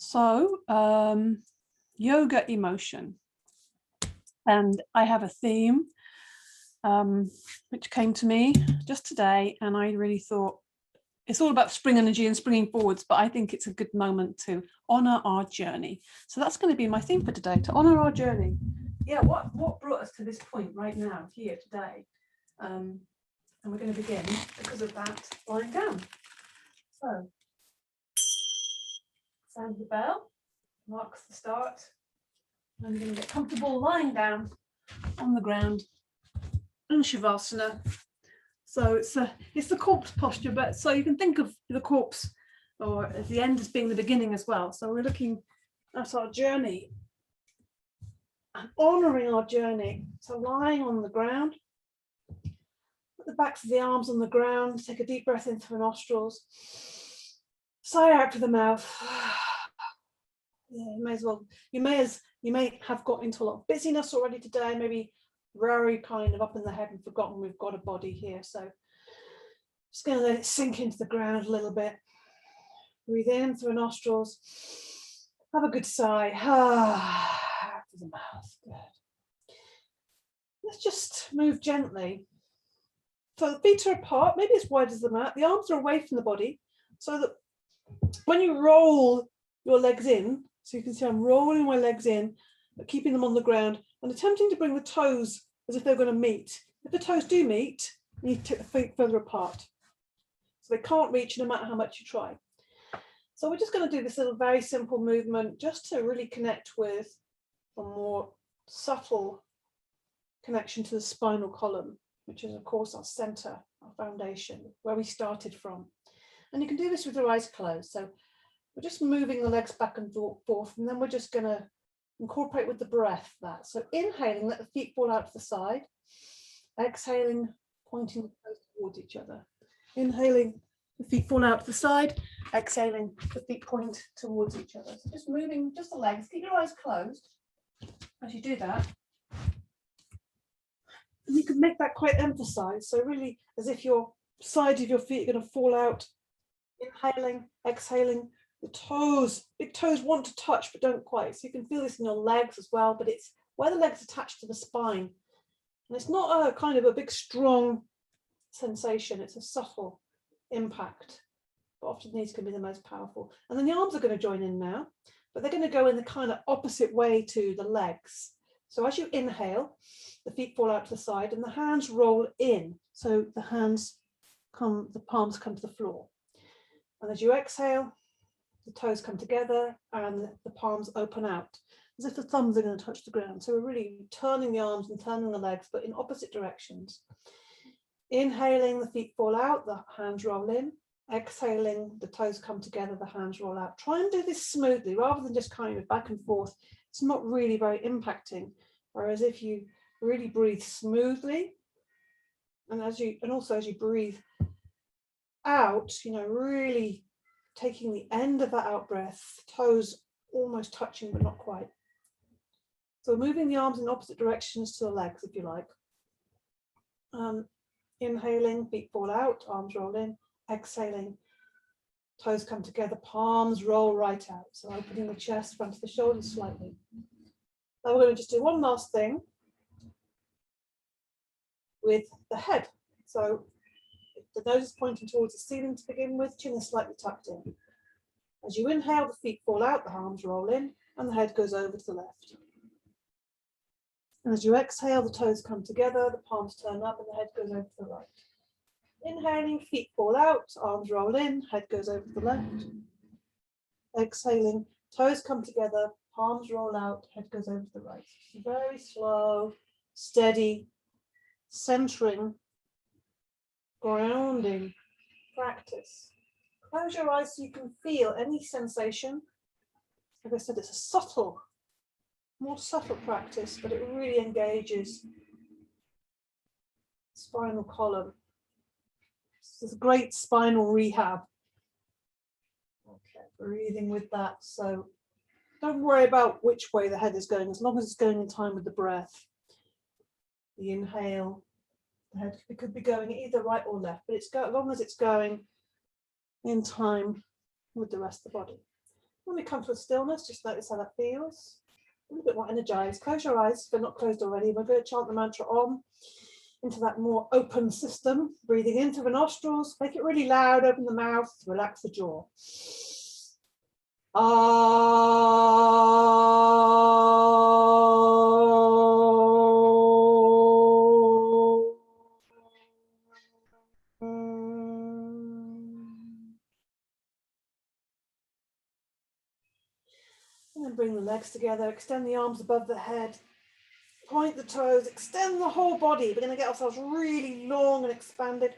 So, yoga emotion. And I have a theme which came to me just today, and I really thought it's all about spring energy and springing forwards, but I think it's a good moment to honor our journey. So that's going to be my theme for today, to honor our journey. Yeah, what brought us to this point right now, here today? And we're going to begin, because of that, lying down. So, sound of the bell marks the start. I'm going to get comfortable lying down on the ground in Shavasana. So it's the corpse posture, but so you can think of the corpse or at the end as being the beginning as well. So we're looking at our journey and honouring our journey. So lying on the ground, put the backs of the arms on the ground, take a deep breath in through the nostrils, sigh out through the mouth. Yeah, you may have got into a lot of busyness already today, maybe very kind of up in the head and forgotten we've got a body here. So just going to let it sink into the ground a little bit. Breathe in through the nostrils. Have a good sigh. Out through the mouth. Good. Let's just move gently. So the feet are apart, maybe as wide as the mat. The arms are away from the body, so that when you roll your legs in, so you can see I'm rolling my legs in, but keeping them on the ground and attempting to bring the toes as if they're going to meet. If the toes do meet, you need to take the feet further apart. So they can't reach no matter how much you try. So we're just going to do this little very simple movement just to really connect with a more subtle connection to the spinal column, which is of course our center, our foundation, where we started from. And you can do this with your eyes closed. So we're just moving the legs back and forth, and then we're just going to incorporate with the breath that. So inhaling, let the feet fall out to the side. Exhaling, pointing the toes towards each other. Inhaling, the feet fall out to the side. Exhaling, the feet point towards each other. So just moving just the legs. Keep your eyes closed as you do that. And you can make that quite emphasized. So really, as if your sides of your feet are going to fall out. Inhaling, exhaling. The toes, big toes want to touch but don't quite. So you can feel this in your legs as well, but it's where the legs attach to the spine. And it's not a kind of a big strong sensation, it's a subtle impact, but often these can be the most powerful. And then the arms are going to join in now, but they're going to go in the kind of opposite way to the legs. So as you inhale, the feet fall out to the side and the hands roll in. So the palms come to the floor. And as you exhale, the toes come together and the palms open out, as if the thumbs are going to touch the ground. So we're really turning the arms and turning the legs, but in opposite directions. Inhaling, the feet fall out, the hands roll in. Exhaling, the toes come together, the hands roll out. Try and do this smoothly rather than just kind of back and forth. It's not really very impacting. Whereas if you really breathe smoothly, and also as you breathe out, really taking the end of that out breath, toes almost touching but not quite. So moving the arms in opposite directions to the legs, if you like. Inhaling, feet fall out, arms roll in. Exhaling, toes come together, palms roll right out. So opening the chest, front of the shoulders slightly. Now we're going to just do one last thing with the head. So the nose is pointing towards the ceiling to begin with, chin is slightly tucked in. As you inhale, the feet fall out, the arms roll in, and the head goes over to the left. And as you exhale, the toes come together, the palms turn up, and the head goes over to the right. Inhaling, feet fall out, arms roll in, head goes over to the left. Exhaling, toes come together, palms roll out, head goes over to the right. Very slow, steady, centering, grounding practice. Close your eyes so you can feel any sensation. Like I said, it's a more subtle practice, but it really engages spinal column. This is a great spinal rehab. Okay, breathing with that. So don't worry about which way the head is going, as long as it's going in time with the breath. The inhale, the head could be going either right or left, but as long as it's going in time with the rest of the body. When we come to a stillness, just notice how that feels. A little bit more energized. Close your eyes if they're not closed already. We're going to chant the mantra Om into that more open system. Breathing into the nostrils, make it really loud, open the mouth, relax the jaw. And then bring the legs together, extend the arms above the head, point the toes, extend the whole body. We're going to get ourselves really long and expanded.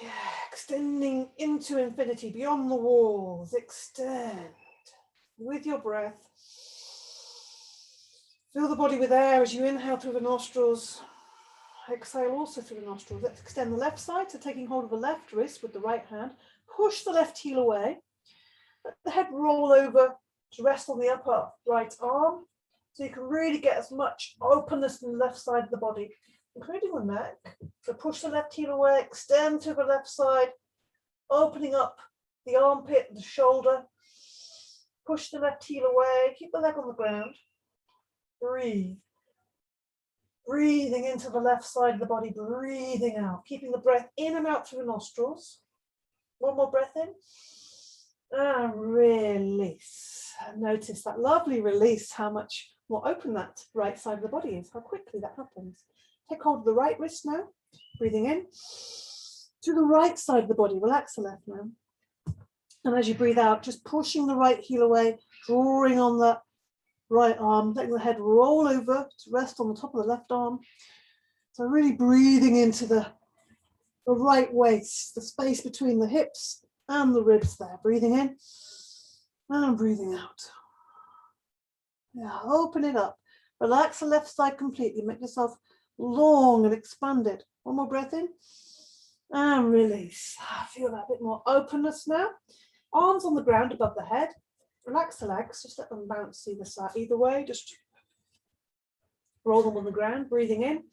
Yeah, extending into infinity, beyond the walls. Extend with your breath. Fill the body with air as you inhale through the nostrils. Exhale also through the nostrils. Let's extend the left side, so taking hold of the left wrist with the right hand. Push the left heel away. Let the head roll over to rest on the upper right arm, so you can really get as much openness in the left side of the body, including the neck. So push the left heel away, extend to the left side, opening up the armpit, the shoulder. Push the left heel away, keep the leg on the ground. Breathe. Breathing into the left side of the body, breathing out, keeping the breath in and out through the nostrils. One more breath in. And release. Notice that lovely release, how much more open that right side of the body is, how quickly that happens. Take hold of the right wrist now, breathing in. To the right side of the body, relax the left now. And as you breathe out, just pushing the right heel away, drawing on the right arm, letting the head roll over to rest on the top of the left arm. So really breathing into the right waist, the space between the hips and the ribs there. Breathing in and breathing out. Yeah, open it up. Relax the left side completely. Make yourself long and expanded. One more breath in and release. Feel that bit more openness now. Arms on the ground above the head. Relax the legs, just let them bounce either side, either way. Just roll them on the ground. Breathing in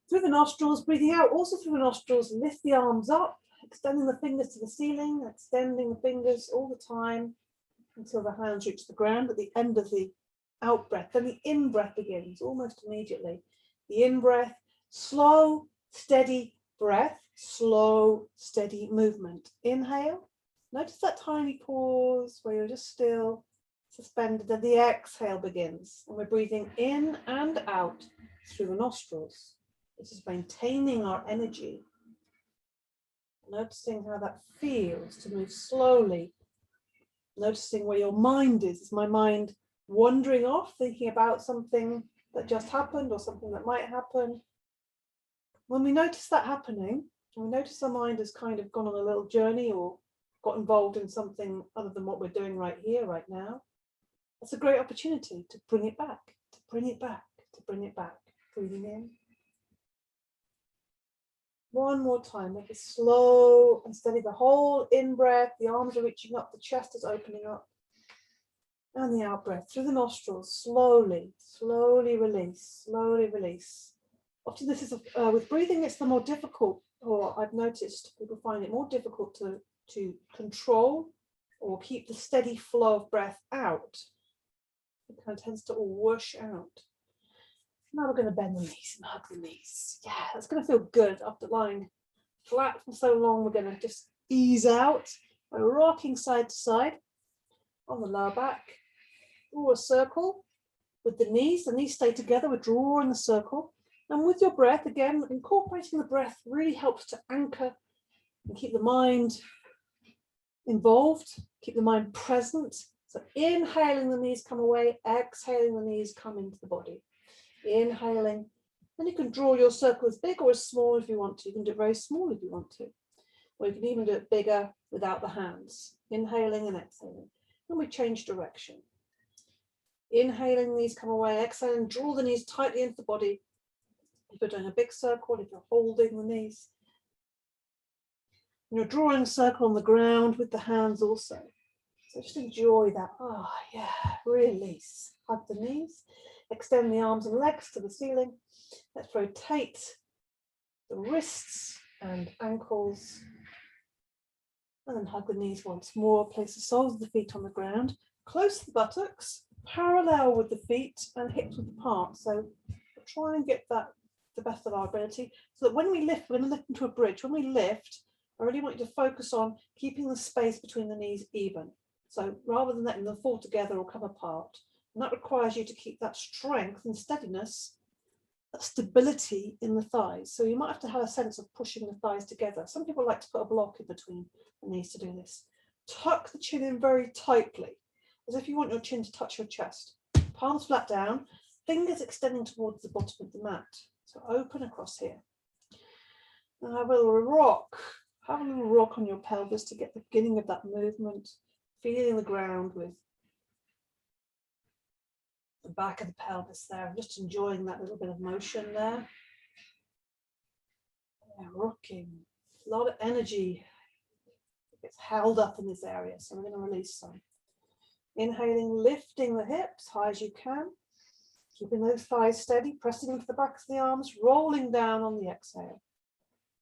through the nostrils, breathing out also through the nostrils. Lift the arms up, extending the fingers to the ceiling, extending the fingers all the time until the hands reach the ground at the end of the out breath. Then the in breath begins almost immediately. The in breath, slow, steady breath, slow, steady movement. Inhale. Notice that tiny pause where you're just still suspended, and the exhale begins. And we're breathing in and out through the nostrils. This is maintaining our energy. Noticing how that feels to move slowly. Noticing where your mind is. Is my mind wandering off, thinking about something that just happened or something that might happen? When we notice that happening, we notice our mind has kind of gone on a little journey or got involved in something other than what we're doing right here, right now. That's a great opportunity to bring it back, to bring it back, to bring it back. Breathing in. One more time, make it slow and steady. The whole in breath, the arms are reaching up, the chest is opening up. And the out breath through the nostrils, slowly, slowly release, slowly release. Often this is, with breathing, it's the more difficult, or I've noticed people find it more difficult to control or keep the steady flow of breath out. It kind of tends to all whoosh out. Now we're going to bend the knees and hug the knees. Yeah, that's going to feel good after lying flat for so long. We're going to just ease out by rocking side to side on the lower back. Draw a circle with the knees stay together. We're drawing the circle. And with your breath, again, incorporating the breath really helps to anchor and keep the mind involved, keep the mind present. So inhaling, the knees come away, exhaling, the knees come into the body. Inhaling, and you can draw your circle as big or as small if you want to. You can do it very small if you want to, or you can even do it bigger without the hands. Inhaling and exhaling, and we change direction. Inhaling, knees come away, exhaling, draw the knees tightly into the body. If you're doing a big circle, if you're holding the knees, and you're drawing a circle on the ground with the hands also. So just enjoy that. Oh yeah, release. Hug the knees, extend the arms and legs to the ceiling. Let's rotate the wrists and ankles. And then hug the knees once more, place the soles of the feet on the ground, close the buttocks, parallel with the feet and hips width apart. So try and get that the best of our ability, so that when we lift, we're going to lift into a bridge. When we lift, I really want you to focus on keeping the space between the knees even. So rather than letting them fall together or come apart, and that requires you to keep that strength and steadiness, that stability in the thighs. So you might have to have a sense of pushing the thighs together. Some people like to put a block in between the knees to do this. Tuck the chin in very tightly, as if you want your chin to touch your chest. Palms flat down, fingers extending towards the bottom of the mat. So open across here. Now have a little rock. Have a little rock on your pelvis to get the beginning of that movement, feeling the ground with the back of the pelvis there, just enjoying that little bit of motion there. Yeah, rocking. A lot of energy gets held up in this area, so we're going to release some. Inhaling, lifting the hips high as you can, keeping those thighs steady, pressing into the backs of the arms, rolling down on the exhale.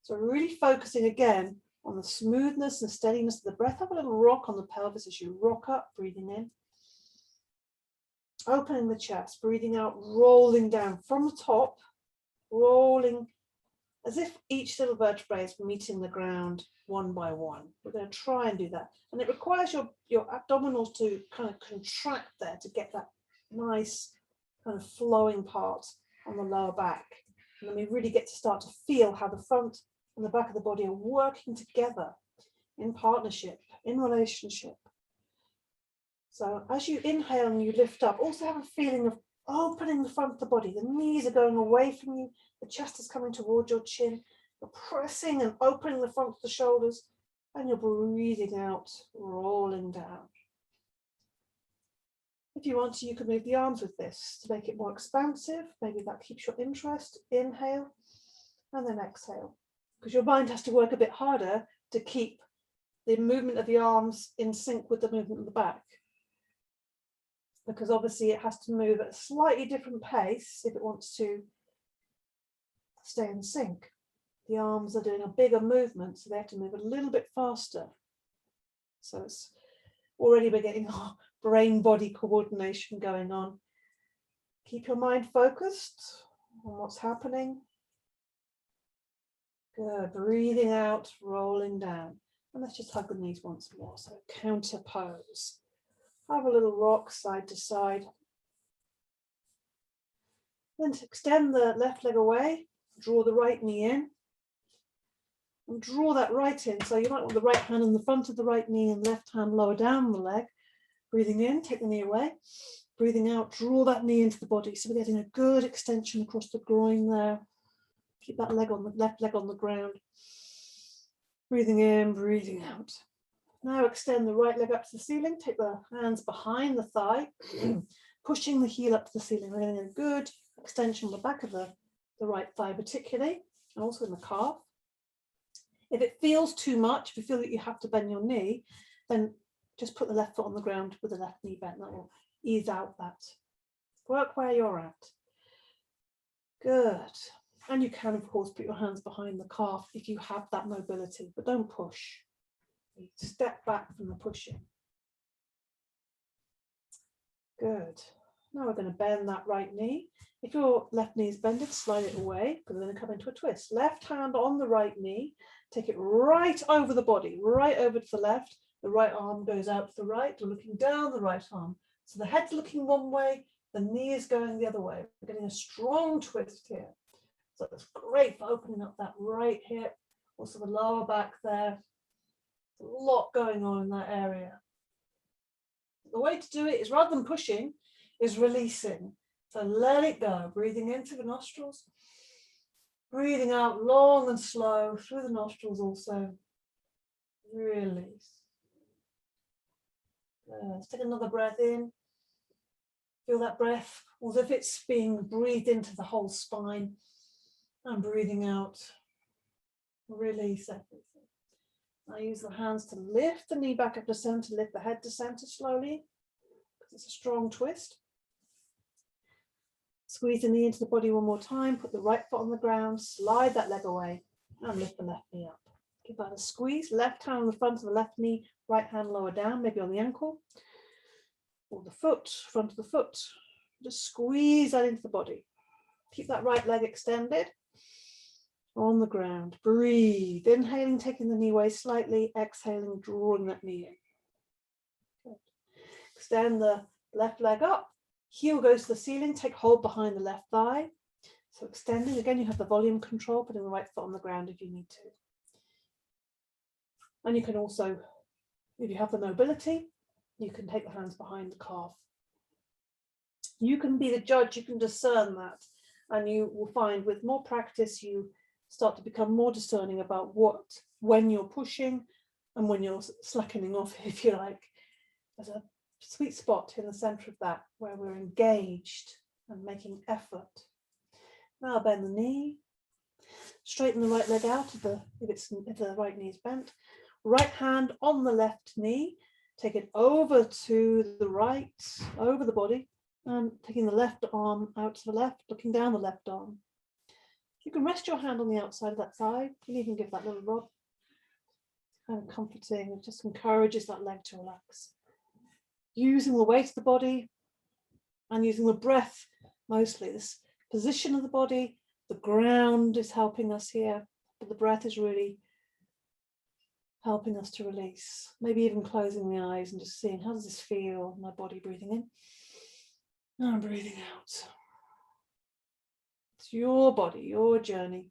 So really focusing again on the smoothness and steadiness of the breath. Have a little rock on the pelvis as you rock up, breathing in. Opening the chest, breathing out, rolling down from the top, rolling as if each little vertebrae is meeting the ground one by one. We're going to try and do that. And it requires your abdominals to kind of contract there to get that nice kind of flowing part on the lower back. And then we really get to start to feel how the front and the back of the body are working together in partnership, in relationship. So as you inhale and you lift up, also have a feeling of opening the front of the body. The knees are going away from you. The chest is coming towards your chin. You're pressing and opening the front of the shoulders, and you're breathing out, rolling down. If you want to, you can move the arms with this to make it more expansive. Maybe that keeps your interest. Inhale and then exhale, because your mind has to work a bit harder to keep the movement of the arms in sync with the movement of the back, because obviously it has to move at a slightly different pace if it wants to stay in sync. The arms are doing a bigger movement, so they have to move a little bit faster. So it's already we're getting our brain-body coordination going on. Keep your mind focused on what's happening. Good, breathing out, rolling down. And let's just hug the knees once more, so counter pose. Have a little rock side to side. Then to extend the left leg away, draw the right knee in. And draw that right in. So you might want the right hand in the front of the right knee and left hand lower down the leg. Breathing in, take the knee away. Breathing out, draw that knee into the body. So we're getting a good extension across the groin there. Keep that leg on the left leg on the ground. Breathing in, breathing out. Now extend the right leg up to the ceiling. Take the hands behind the thigh, pushing the heel up to the ceiling. We're getting a good extension on the back of the right thigh particularly, and also in the calf. If it feels too much, if you feel that you have to bend your knee, then just put the left foot on the ground with the left knee bent. That will ease out that. Work where you're at. Good. And you can, of course, put your hands behind the calf if you have that mobility, but don't push. Step back from the pushing. Good. Now we're going to bend that right knee. If your left knee is bended, slide it away, because we're going to come into a twist. Left hand on the right knee, take it right over the body, right over to the left. The right arm goes out to the right, we're looking down the right arm. So the head's looking one way, the knee is going the other way. We're getting a strong twist here. So it's great for opening up that right hip, also the lower back there. A lot going on in that area. The way to do it is, rather than pushing, is releasing. So let it go, breathing in through the nostrils, breathing out long and slow through the nostrils also. Release. Let's take another breath in. Feel that breath as if it's being breathed into the whole spine, and breathing out. Release everything. Now use the hands to lift the knee back up to center, lift the head to center slowly, because it's a strong twist. Squeeze the knee into the body one more time, put the right foot on the ground, slide that leg away, and lift the left knee up. Give that a squeeze. Left hand on the front of the left knee, right hand lower down, maybe on the ankle or the foot, front of the foot. Just squeeze that into the body. Keep that right leg extended on the ground. Breathe. Inhaling, taking the knee away slightly. Exhaling, drawing that knee in. Good. Extend the left leg up. Heel goes to the ceiling. Take hold behind the left thigh. So extending. Again, you have the volume control, putting the right foot on the ground if you need to. And you can also, if you have the mobility, you can take the hands behind the calf. You can be the judge, you can discern that. And you will find with more practice, you start to become more discerning about when you're pushing and when you're slackening off, if you like. There's a sweet spot in the center of that where we're engaged and making effort. Now bend the knee, straighten the right leg out if the right knee is bent. Right hand on the left knee, take it over to the right, over the body, and taking the left arm out to the left, looking down the left arm. You can rest your hand on the outside of that thigh. You can even give that little rub. Kind of comforting. It just encourages that leg to relax. Using the weight of the body and using the breath mostly. This position of the body, the ground is helping us here, but the breath is really helping us to release. Maybe even closing the eyes and just seeing, how does this feel? My body breathing in and breathing out. It's your body, your journey.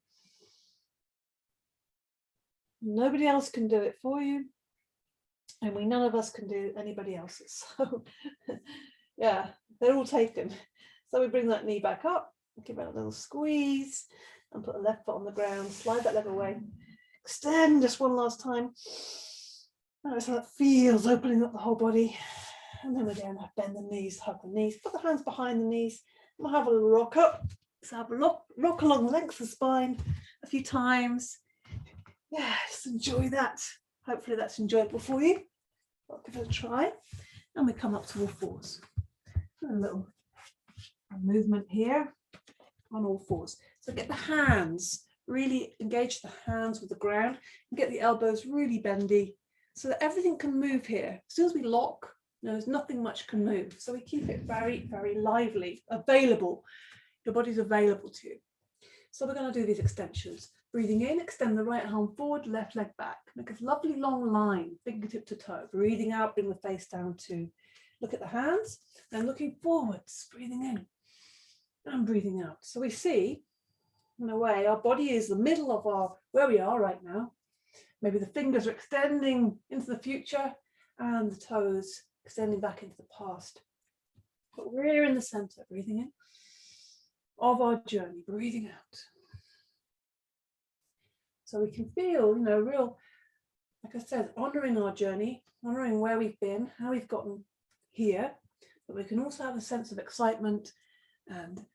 Nobody else can do it for you. And none of us can do anybody else's. So yeah, they're all taken. So we bring that knee back up, give it a little squeeze and put the left foot on the ground, slide that leg away. Extend just one last time. Notice how that feels, opening up the whole body. And then again, bend the knees, hug the knees, put the hands behind the knees. We'll have a little rock up. So have a rock along the length of the spine a few times. Yeah, just enjoy that. Hopefully that's enjoyable for you. I'll give it a try. And we come up to all fours. A little movement here on all fours. So get the hands, really engage the hands with the ground and get the elbows really bendy so that everything can move here. As soon as we lock, there's nothing much can move. So we keep it very, very lively, available. Your body's available to you. So we're going to do these extensions. Breathing in, extend the right arm forward, left leg back. Make a lovely long line, fingertip to toe. Breathing out, bring the face down to look at the hands. Then looking forwards, breathing in and breathing out. So we see, in a way, our body is the middle of where we are right now. Maybe the fingers are extending into the future and the toes extending back into the past. But we're in the center, breathing in of our journey, breathing out. So we can feel, real, like I said, honoring our journey, honoring where we've been, how we've gotten here, but we can also have a sense of excitement and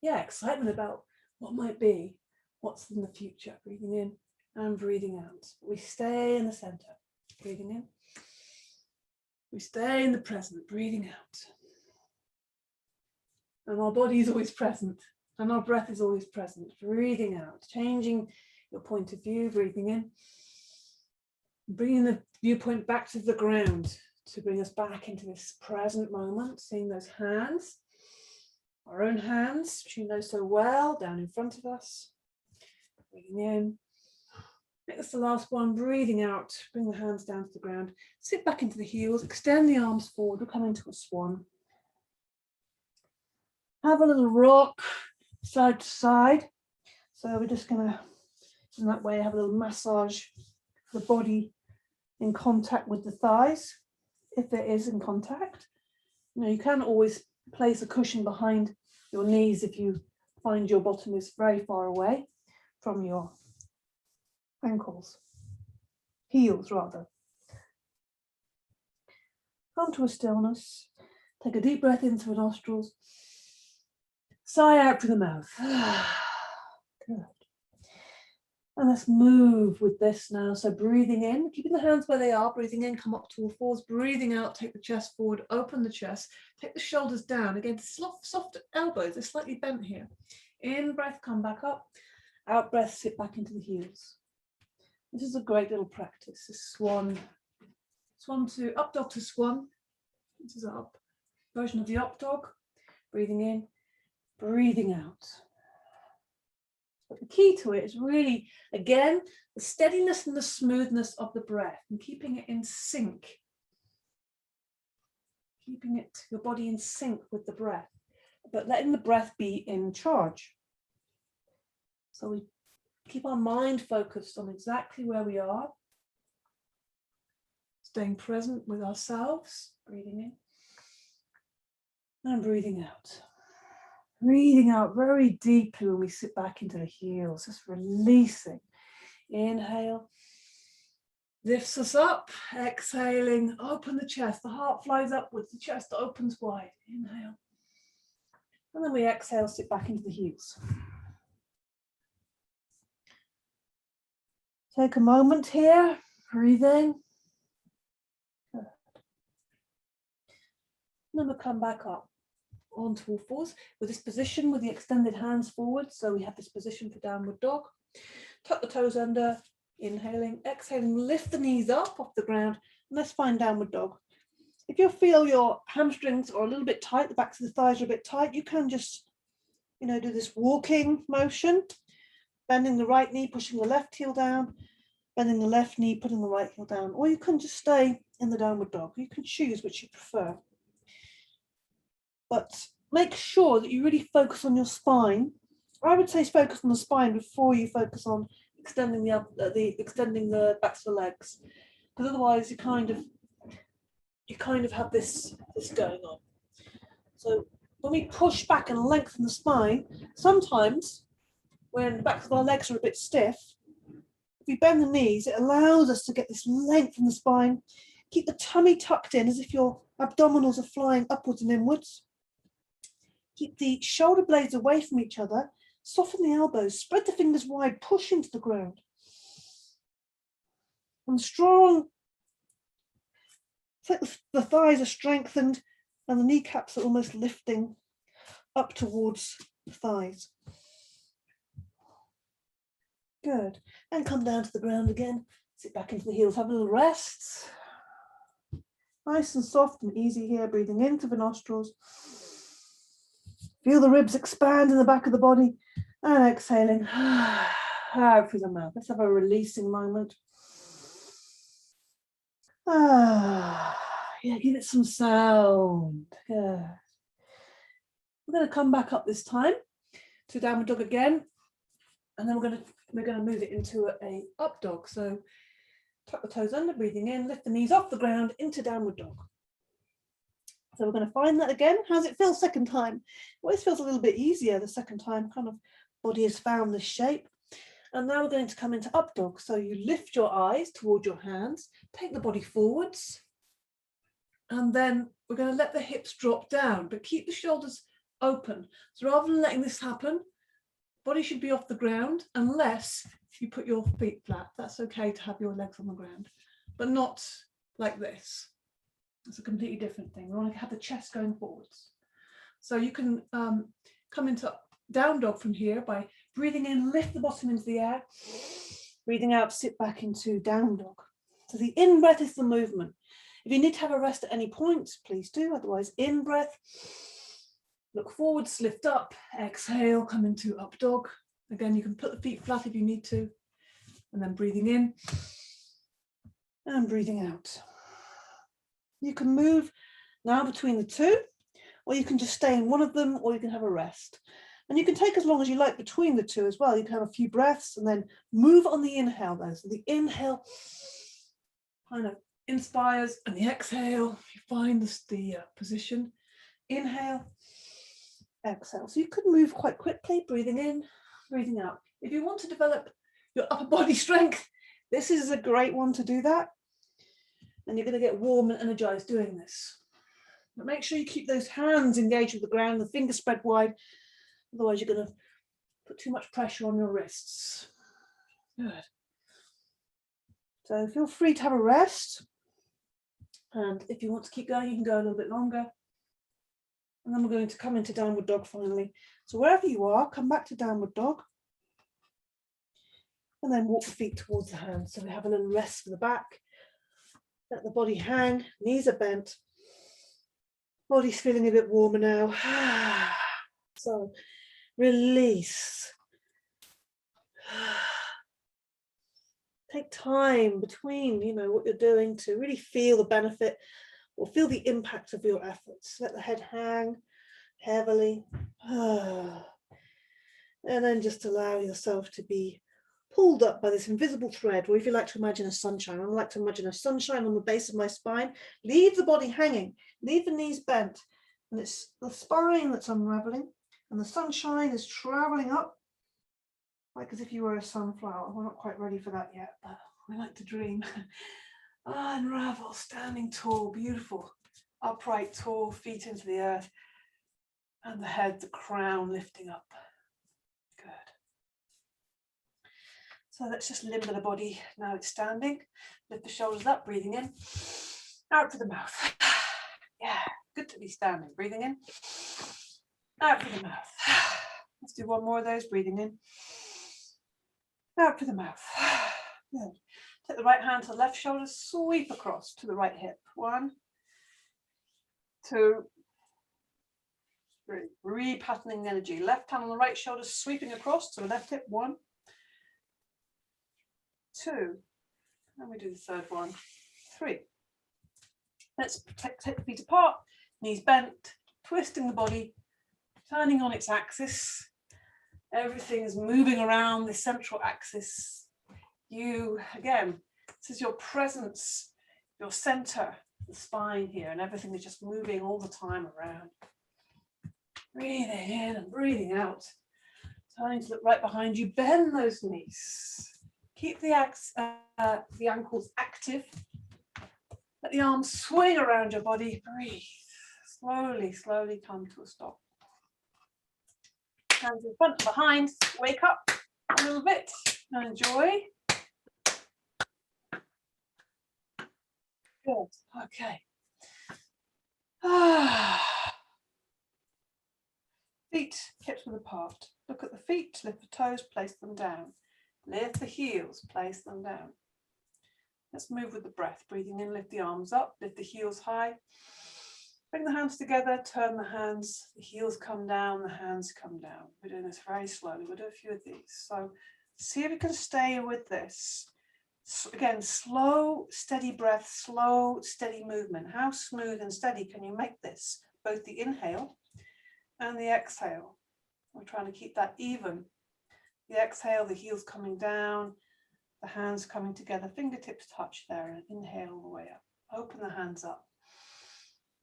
excitement about what might be, what's in the future, breathing in and breathing out. We stay in the center, breathing in. We stay in the present, breathing out. And our body is always present and our breath is always present, breathing out, changing your point of view, breathing in, bringing the viewpoint back to the ground to bring us back into this present moment, seeing those hands, our own hands, which you know so well, down in front of us, breathing in. Make this the last one, breathing out, bring the hands down to the ground, sit back into the heels, extend the arms forward, we'll come into a swan. Have a little rock side to side. So we're just gonna, in that way, have a little massage the body in contact with the thighs, if there is in contact. You can always place a cushion behind your knees if you find your bottom is very far away from your ankles, heels rather. Come to a stillness. Take a deep breath in through the nostrils. Sigh out through the mouth. Good. And let's move with this now. So breathing in, keeping the hands where they are, breathing in, come up to all fours, breathing out, take the chest forward, open the chest, take the shoulders down. Again, soft elbows, they're slightly bent here. In breath, come back up. Out breath, sit back into the heels. This is a great little practice. This swan to up dog to swan. This is an up version of the up dog. Breathing in, breathing out. But the key to it is really, again, the steadiness and the smoothness of the breath and keeping it in sync. Keeping your body in sync with the breath, but letting the breath be in charge. So we keep our mind focused on exactly where we are, staying present with ourselves, breathing in and breathing out. Breathing out very deeply when we sit back into the heels, just releasing. Inhale, lifts us up. Exhaling, open the chest. The heart flies upwards, the chest opens wide. Inhale. And then we exhale, sit back into the heels. Take a moment here, breathe in. Good. And then we'll come back up onto all fours with this position with the extended hands forward. So we have this position for downward dog. Tuck the toes under, inhaling, exhaling, lift the knees up off the ground, and let's find downward dog. If you feel your hamstrings are a little bit tight, the backs of the thighs are a bit tight, you can just, do this walking motion, bending the right knee, pushing the left heel down, bending the left knee, putting the right heel down, or you can just stay in the downward dog. You can choose which you prefer. But make sure that you really focus on your spine. I would say focus on the spine before you focus on extending the backs of the legs, because otherwise you kind of have this going on. So when we push back and lengthen the spine, sometimes when the backs of our legs are a bit stiff, if we bend the knees, it allows us to get this length in the spine. Keep the tummy tucked in as if your abdominals are flying upwards and inwards. Keep the shoulder blades away from each other. Soften the elbows, spread the fingers wide, push into the ground. And strong. It's like the thighs are strengthened and the kneecaps are almost lifting up towards the thighs. Good. And come down to the ground again. Sit back into the heels, have a little rest. Nice and soft and easy here, breathing into the nostrils. Feel the ribs expand in the back of the body and exhaling out through the mouth. Let's have a releasing moment. Yeah, give it some sound. Good. We're going to come back up this time to downward dog again, and then we're going to move it into a up dog. So tuck the toes under, breathing in, lift the knees off the ground into downward dog. So we're going to find that again. How's it feel second time? Well, this feels a little bit easier the second time. Kind of body has found this shape. And now we're going to come into up dog. So you lift your eyes toward your hands, take the body forwards, and then we're going to let the hips drop down, but keep the shoulders open. So rather than letting this happen, body should be off the ground unless you put your feet flat. That's okay to have your legs on the ground, but not like this. It's a completely different thing. We want to have the chest going forwards. So you can come into down dog from here by breathing in, lift the bottom into the air. Breathing out, sit back into down dog. So the in breath is the movement. If you need to have a rest at any point, please do. Otherwise, in breath, look forwards, lift up, exhale, come into up dog. Again, you can put the feet flat if you need to. And then breathing in and breathing out. You can move now between the two, or you can just stay in one of them, or you can have a rest. And you can take as long as you like between the two as well. You can have a few breaths and then move on the inhale though. So the inhale kind of inspires, and the exhale, you find the position. Inhale, exhale. So you could move quite quickly, breathing in, breathing out. If you want to develop your upper body strength, this is a great one to do that. And you're going to get warm and energized doing this. But make sure you keep those hands engaged with the ground, the fingers spread wide. Otherwise, you're going to put too much pressure on your wrists. Good. So feel free to have a rest. And if you want to keep going, you can go a little bit longer. And then we're going to come into downward dog finally. So wherever you are, come back to downward dog. And then walk the feet towards the hands. So we have a little rest for the back. Let the body hang, knees are bent. Body's feeling a bit warmer now. So release. Take time between, what you're doing to really feel the benefit or feel the impact of your efforts. Let the head hang heavily. And then just allow yourself to be pulled up by this invisible thread, or if you like to imagine a sunshine, I like to imagine a sunshine on the base of my spine. Leave the body hanging, leave the knees bent, and it's the spine that's unraveling, and the sunshine is traveling up, like as if you were a sunflower. We're not quite ready for that yet, but we like to dream. Unravel, standing tall, beautiful, upright, tall, feet into the earth, and the head, the crown lifting up. Good. So let's just limber the body. Now it's standing. Lift the shoulders up, breathing in. Out through the mouth. Yeah, good to be standing. Breathing in. Out through the mouth. Let's do one more of those. Breathing in. Out through the mouth. Good. Take the right hand to the left shoulder. Sweep across to the right hip. 1, 2, 3. Repatterning the energy. Left hand on the right shoulder, sweeping across to the left hip. 1, 2, and we do the third one, 3. Let's take the feet apart, knees bent, twisting the body, turning on its axis. Everything is moving around the central axis. You, again, this is your presence, your center, the spine here, and everything is just moving all the time around. Breathing in and breathing out. Turning to look right behind you, bend those knees. Keep the ankles active. Let the arms swing around your body. Breathe. Slowly, slowly come to a stop. Hands in front, behind. Wake up a little bit and enjoy. Good. Okay. Feet hips width apart. Look at the feet. Lift the toes. Place them down. Lift the heels, place them down. Let's move with the breath. Breathing in, lift the arms up, lift the heels high. Bring the hands together, turn the hands, the heels come down, the hands come down. We're doing this very slowly. We'll do a few of these. So see if you can stay with this. So again, slow, steady breath, slow, steady movement. How smooth and steady can you make this? Both the inhale and the exhale. We're trying to keep that even. The exhale, the heels coming down, the hands coming together, fingertips touch there, and inhale all the way up. Open the hands up.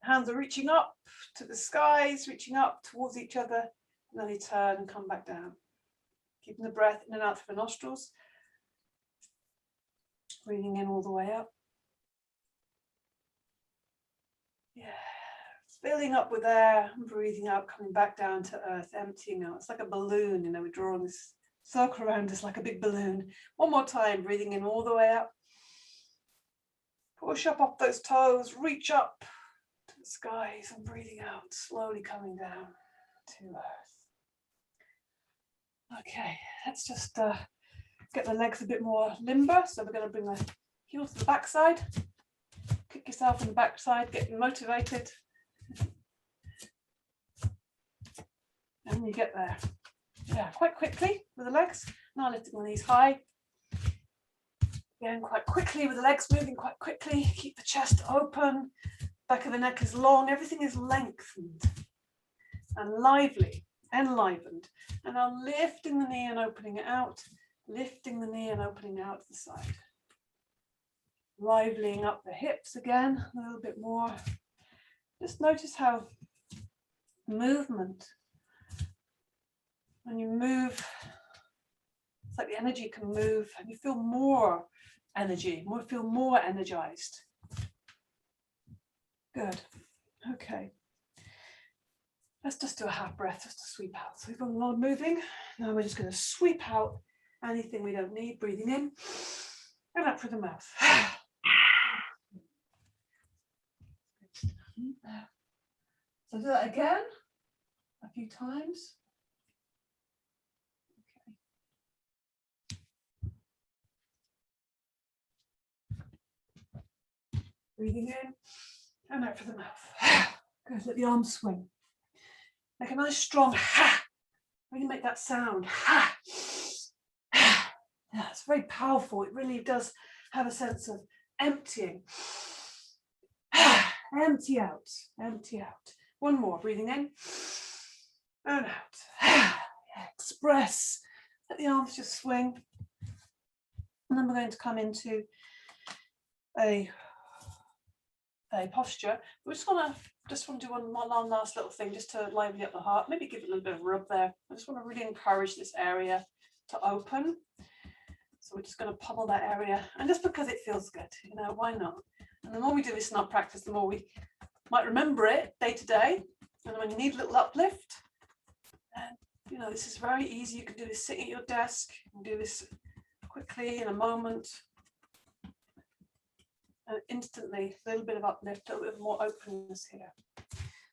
Hands are reaching up to the skies, reaching up towards each other, and then they turn and come back down. Keeping the breath in and out through the nostrils. Breathing in all the way up. Yeah. Filling up with air, and breathing out, coming back down to earth, emptying out. It's like a balloon, we're drawing this circle around us like a big balloon. One more time, breathing in all the way up. Push up off those toes, reach up to the skies, and breathing out, slowly coming down to earth. Okay, let's just get the legs a bit more limber. So we're going to bring the heels to the backside. Kick yourself in the backside, get motivated. And you get there. Yeah, quite quickly with the legs. Now lifting the knees high. Again, quite quickly with the legs moving quite quickly. Keep the chest open. Back of the neck is long. Everything is lengthened and lively, enlivened. And now lifting the knee and opening it out. Lifting the knee and opening out to the side. Liveling up the hips again a little bit more. Just notice how movement, when you move, it's like the energy can move and you feel more energy, feel more energized. Good. Okay. Let's just do a half breath just to sweep out. So we've got a lot of moving. Now we're just going to sweep out anything we don't need. Breathing in and up through the mouth. So do that again a few times. breathing in and out for the mouth. Good, let the arms swing. Make a nice strong ha. Really make that sound. Ha. Yeah, it's very powerful. It really does have a sense of emptying. Empty out, empty out. One more, breathing in and out. Express. Let the arms just swing. And then we're going to come into a posture. We just want to do one last little thing just to lively up the heart. Maybe give it a little bit of rub there. I just want to really encourage this area to open. So we're just going to pummel that area, and just because it feels good, you know, why not? And the more we do this in our practice, the more we might remember it day to day. And when you need a little uplift, and you know, this is very easy. You can do this sitting at your desk. You can do this quickly in a moment. And instantly, a little bit of uplift, a little bit more openness here.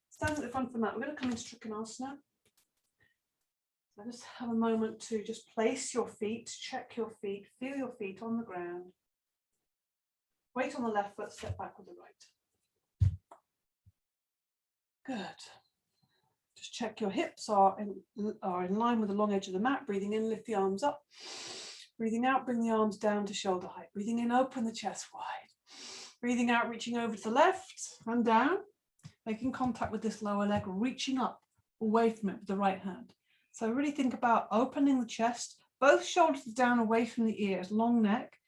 Stand at the front of the mat. We're going to come into Trikonasana. So just have a moment to just place your feet, check your feet, feel your feet on the ground. Weight on the left foot, step back with the right. Good. Just check your hips are in line with the long edge of the mat. Breathing in, lift the arms up. Breathing out, bring the arms down to shoulder height. Breathing in, open the chest wide. Breathing out, reaching over to the left and down. Making contact with this lower leg, reaching up away from it with the right hand. So really think about opening the chest, both shoulders down away from the ears, long neck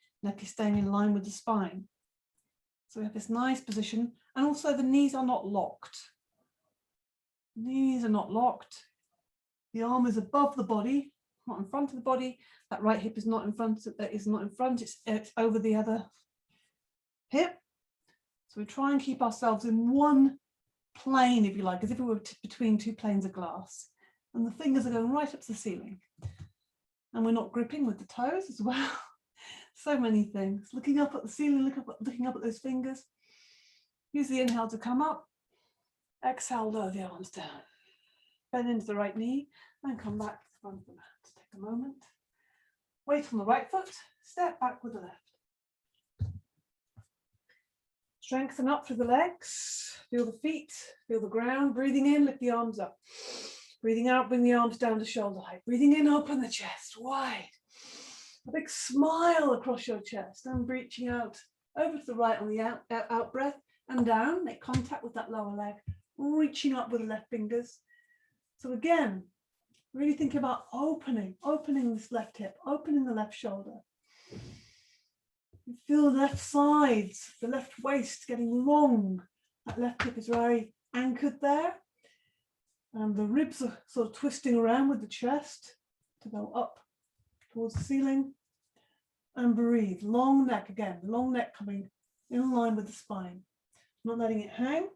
is staying in line with the spine. So we have this nice position, and also the knees are not locked. Knees are not locked. The arm is above the body, not in front of the body. That right hip is not in front, it's over the other hip. So we try and keep ourselves in one plane, if you like, as if we were between two planes of glass. And the fingers are going right up to the ceiling. And we're not gripping with the toes as well. So many things. Looking up at the ceiling, looking up at those fingers. Use the inhale to come up. Exhale, lower the arms down. Bend into the right knee and come back to the front of the mat. Take a moment. Weight on the right foot. Step back with the left. Strengthen up through the legs. Feel the feet. Feel the ground. Breathing in, lift the arms up. Breathing out, bring the arms down to shoulder height. Breathing in, open the chest wide. A big smile across your chest and reaching out over to the right on the out breath and down. Make contact with that lower leg. Reaching up with the left fingers. So again, really think about opening this left hip, opening the left shoulder. You feel the left sides, the left waist getting long. That left hip is very anchored there. And the ribs are sort of twisting around with the chest to go up towards the ceiling. And breathe. Long neck again. Long neck coming in line with the spine. Not letting it hang.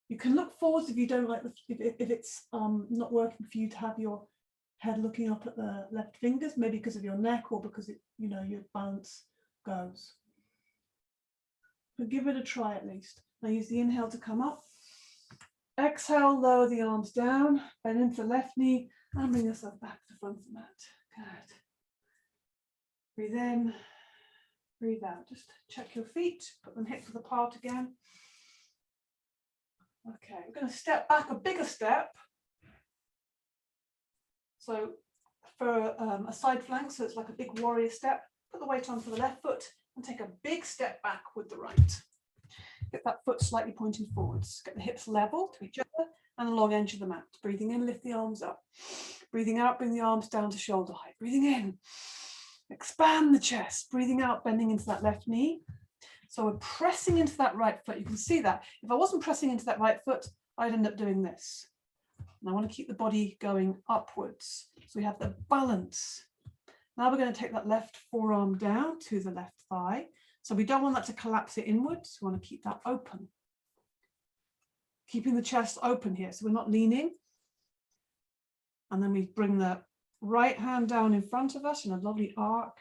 You can look forwards if you don't like if it's not working for you to have your head looking up at the left fingers, maybe because of your neck or because your balance goes. But give it a try at least. Now use the inhale to come up. Exhale, lower the arms down, bend into the left knee and bring yourself back to the front of the mat. Good. Breathe in, breathe out. Just check your feet, put them hips width apart again. Okay, we're going to step back a bigger step. So for a side flank, so it's like a big warrior step, put the weight onto the left foot and take a big step back with the right. Get that foot slightly pointing forwards. Get the hips level to each other and the long edge of the mat. Breathing in, lift the arms up. Breathing out, bring the arms down to shoulder height. Breathing in, expand the chest. Breathing out, bending into that left knee. So we're pressing into that right foot. You can see that. If I wasn't pressing into that right foot, I'd end up doing this. And I want to keep the body going upwards. So we have the balance. Now we're going to take that left forearm down to the left thigh. So we don't want that to collapse it inwards. We want to keep that open. Keeping the chest open here. So we're not leaning. And then we bring the right hand down in front of us in a lovely arc.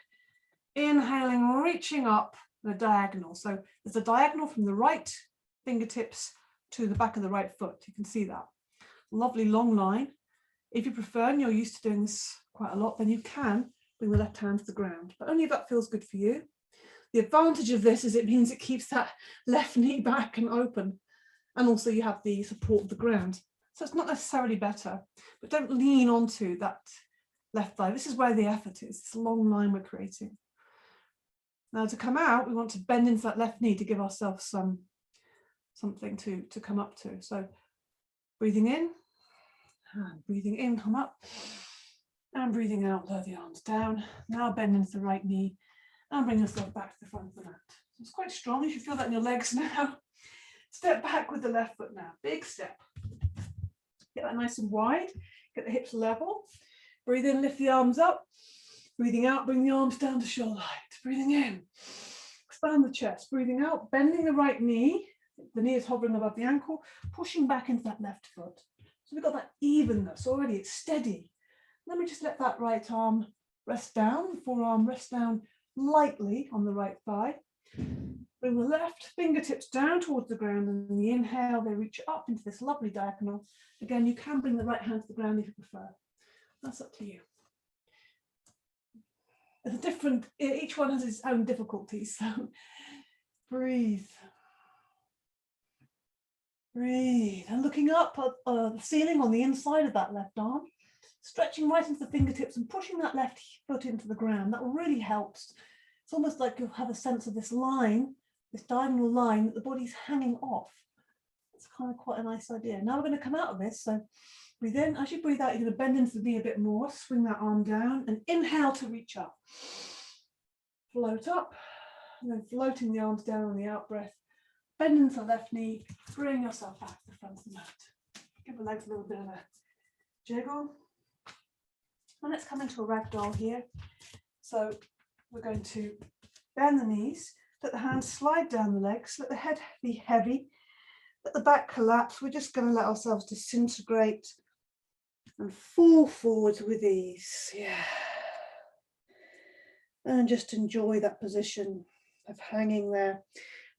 Inhaling, reaching up the diagonal. So there's a diagonal from the right fingertips to the back of the right foot. You can see that. Lovely long line. If you prefer, and you're used to doing this quite a lot, then you can bring the left hand to the ground. But only if that feels good for you. The advantage of this is it means it keeps that left knee back and open. And also you have the support of the ground. So it's not necessarily better, but don't lean onto that left thigh. This is where the effort is, this long line we're creating. Now to come out, we want to bend into that left knee to give ourselves something to come up to. So breathing in, and breathing in, come up, and breathing out, lower the arms down. Now bend into the right knee and bring yourself back to the front of the mat. So it's quite strong, you should feel that in your legs now. Step back with the left foot now, big step. Get that nice and wide, get the hips level. Breathe in, lift the arms up. Breathing out, bring the arms down to shoulder height. Breathing in, expand the chest. Breathing out, bending the right knee. The knee is hovering above the ankle, pushing back into that left foot. So we've got that evenness already, it's steady. Let me just let that right arm rest down, forearm rest down lightly on the right thigh. Bring the left fingertips down towards the ground, and in the inhale, they reach up into this lovely diagonal. Again, you can bring the right hand to the ground if you prefer. That's up to you. It's different, each one has its own difficulties, so breathe. Breathe, and looking up at the ceiling on the inside of that left arm, stretching right into the fingertips and pushing that left foot into the ground. That really helps. It's almost like you'll have a sense of this line, this diagonal line that the body's hanging off. It's kind of quite a nice idea. Now we're going to come out of this, so breathe in. As you breathe out, you're going to bend into the knee a bit more, swing that arm down, and inhale to reach up. Float up, and then floating the arms down on the out breath. Bend into the left knee, bring yourself back to the front of the mat. Give the legs a little bit of a jiggle. And let's come into a ragdoll here. So we're going to bend the knees, let the hands slide down the legs, let the head be heavy, let the back collapse. We're just going to let ourselves disintegrate and fall forwards with ease. Yeah. And just enjoy that position of hanging there.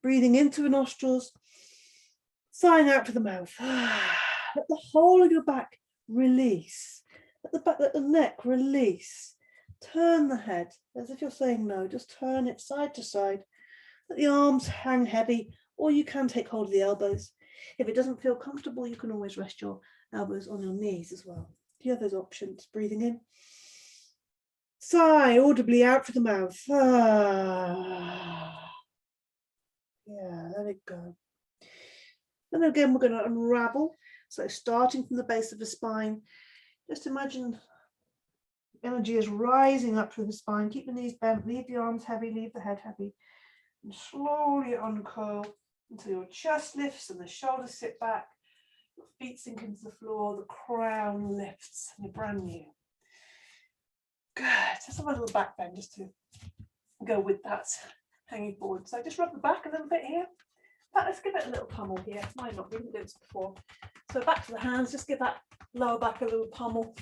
Breathing into the nostrils, sighing out to the mouth. Let the whole of your back release. Let the neck release. Turn the head as if you're saying no. Just turn it side to side. Let the arms hang heavy, or you can take hold of the elbows. If it doesn't feel comfortable, you can always rest your elbows on your knees as well. You have those options. Breathing in. Sigh audibly out through the mouth. Yeah, let it go. And again, we're going to unravel. So starting from the base of the spine, just imagine energy is rising up through the spine. Keep the knees bent, leave the arms heavy, leave the head heavy. And slowly uncurl until your chest lifts and the shoulders sit back. Your feet sink into the floor, the crown lifts, and you're brand new. Good. Just have a little back bend just to go with that hanging forward. So just rub the back a little bit here. In fact, let's give it a little pummel here. Why not? We didn't do this before. So back to the hands, just give that lower back a little pummel.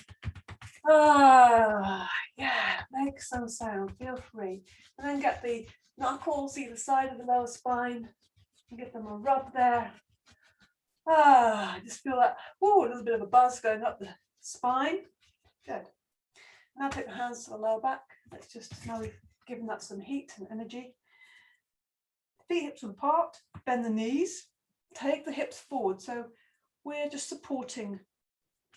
Yeah, make some sound, feel free. And then get the knuckles either side of the lower spine and give them a rub there. Just feel that, a little bit of a buzz going up the spine. Good. Now take the hands to the lower back. Let's just, now we've given that some heat and energy. Feet hips apart, bend the knees, take the hips forward. So we're just supporting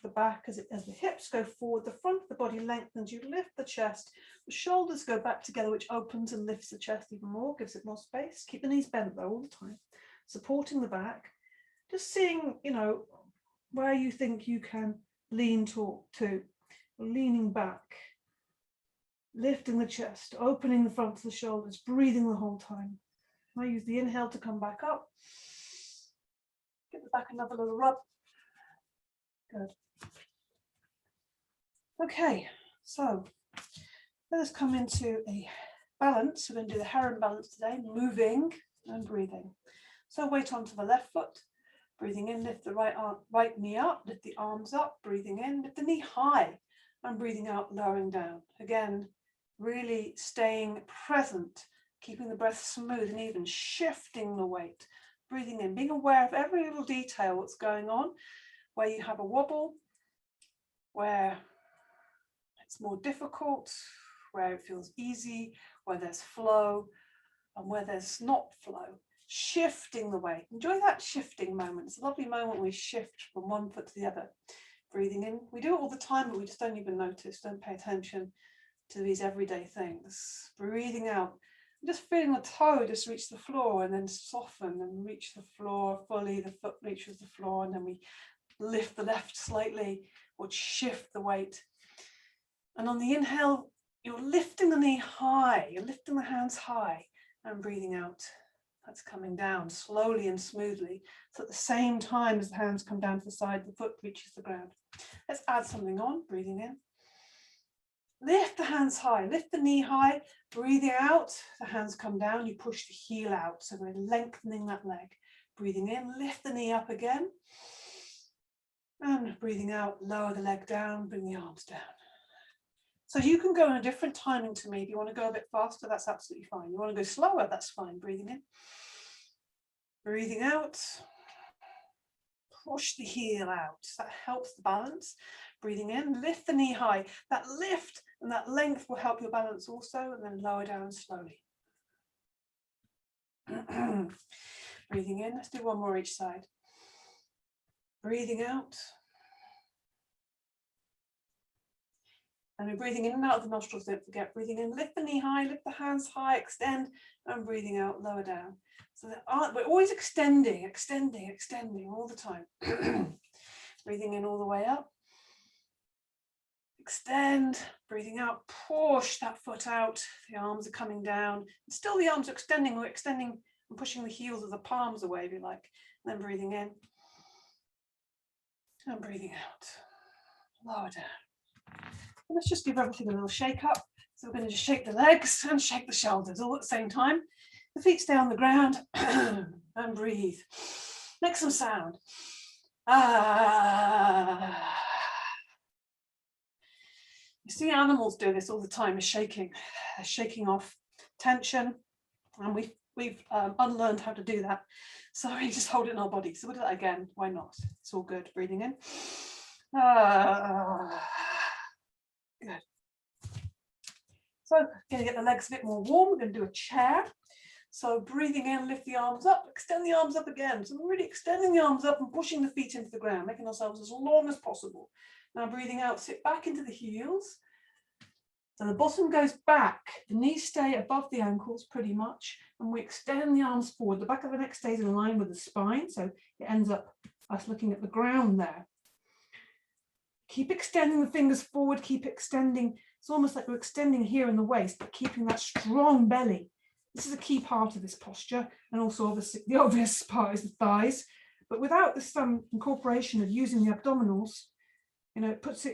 the back as the hips go forward, the front of the body lengthens, you lift the chest, the shoulders go back together, which opens and lifts the chest even more, gives it more space. Keep the knees bent though all the time, supporting the back, just seeing, where you think you can lean to, leaning back, lifting the chest, opening the front of the shoulders, breathing the whole time. I use the inhale to come back up. Give the back another little rub. Good. Okay, so let us come into a balance. We're going to do the heron balance today, moving and breathing. So weight onto the left foot. Breathing in, lift the right knee up, lift the arms up, breathing in, lift the knee high, and breathing out, lowering down. Again, really staying present, keeping the breath smooth and even, shifting the weight. Breathing in, being aware of every little detail that's going on, where you have a wobble, where it's more difficult, where it feels easy, where there's flow. and where there's not flow, shifting the weight. Enjoy that shifting moment. It's a lovely moment when we shift from one foot to the other. Breathing in. We do it all the time, but we just don't even notice, don't pay attention to these everyday things. Breathing out. Just feeling the toe just reach the floor and then soften and reach the floor fully. The foot reaches the floor, and then we lift the left slightly or shift the weight. And on the inhale, you're lifting the knee high, you're lifting the hands high, and breathing out. That's coming down slowly and smoothly. So at the same time as the hands come down to the side, the foot reaches the ground. Let's add something on, breathing in. Lift the hands high, lift the knee high, breathing out, the hands come down, you push the heel out. So we're lengthening that leg. Breathing in, lift the knee up again. And breathing out, lower the leg down, bring the arms down. So you can go in a different timing to me. If you want to go a bit faster, that's absolutely fine. You want to go slower, that's fine. Breathing in. Breathing out. Push the heel out. That helps the balance. Breathing in, lift the knee high. That lift and that length will help your balance also, and then lower down slowly. Breathing in, let's do one more each side. Breathing out. And we're breathing in and out of the nostrils, don't forget. Breathing in, lift the knee high, lift the hands high, extend, and breathing out, lower down. So we're always extending all the time. Breathing in all the way up. Extend, breathing out, push that foot out. The arms are coming down. Still the arms are extending. We're extending and pushing the heels of the palms away, if you like. And then breathing in. And breathing out. Lower down. And let's just give everything a little shake up. So we're going to just shake the legs and shake the shoulders all at the same time. The feet stay on the ground and breathe. Make some sound. Ah. You see animals do this all the time, is shaking. They're shaking off tension, and we've unlearned how to do that. So we just hold it in our body. So we'll do that again. Why not? It's all good. Breathing in. Good. So going to get the legs a bit more warm. We're going to do a chair. So breathing in, lift the arms up, extend the arms up again. So we're really extending the arms up and pushing the feet into the ground, making ourselves as long as possible. Now breathing out, sit back into the heels. So the bottom goes back, the knees stay above the ankles pretty much, and we extend the arms forward. The back of the neck stays in line with the spine, so it ends up us looking at the ground there. Keep extending the fingers forward, keep extending. It's almost like we're extending here in the waist, but keeping that strong belly. This is a key part of this posture, and also obviously the obvious part is the thighs. But without this incorporation of using the abdominals, you know, it puts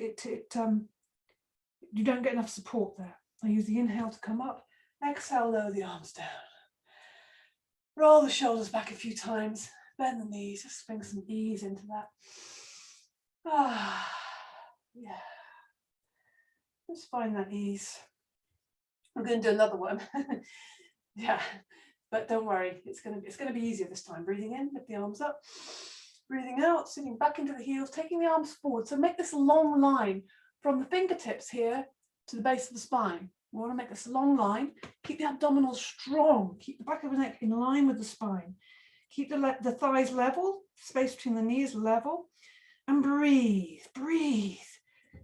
you don't get enough support there. I use the inhale to come up, exhale, lower the arms down. Roll the shoulders back a few times, bend the knees, just bring some ease into that. Yeah. Just find that ease. I'm going to do another one. Yeah, but don't worry, it's going to be easier this time. Breathing in, lift the arms up. Breathing out, sitting back into the heels, taking the arms forward. So make this a long line from the fingertips here to the base of the spine. We want to make this a long line. Keep the abdominals strong. Keep the back of the neck in line with the spine. Keep the thighs level, space between the knees level. And breathe, breathe.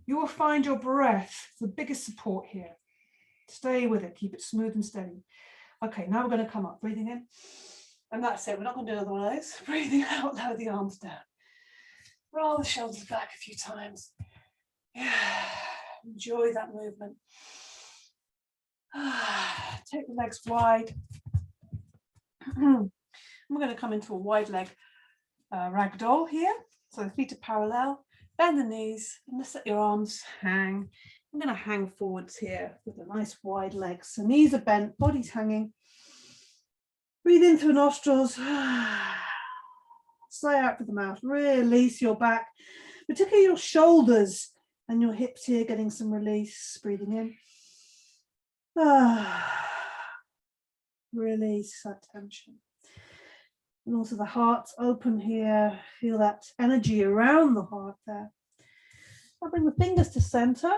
You will find your breath, the biggest support here. Stay with it, keep it smooth and steady. Okay, now we're going to come up, breathing in. And that's it, we're not going to do another one of those. Breathing out, lower the arms down. Roll the shoulders back a few times. Yeah, enjoy that movement. Take the legs wide. We're going to come into a wide leg ragdoll here. So the feet are parallel. Bend the knees and just let your arms hang. I'm going to hang forwards here with a nice wide legs. So knees are bent, body's hanging. Breathe in through nostrils. Sigh out through the mouth. Release your back, particularly your shoulders and your hips here, getting some release. Breathing in. Release that tension. And also the heart's open here. Feel that energy around the heart there. I'll bring the fingers to center.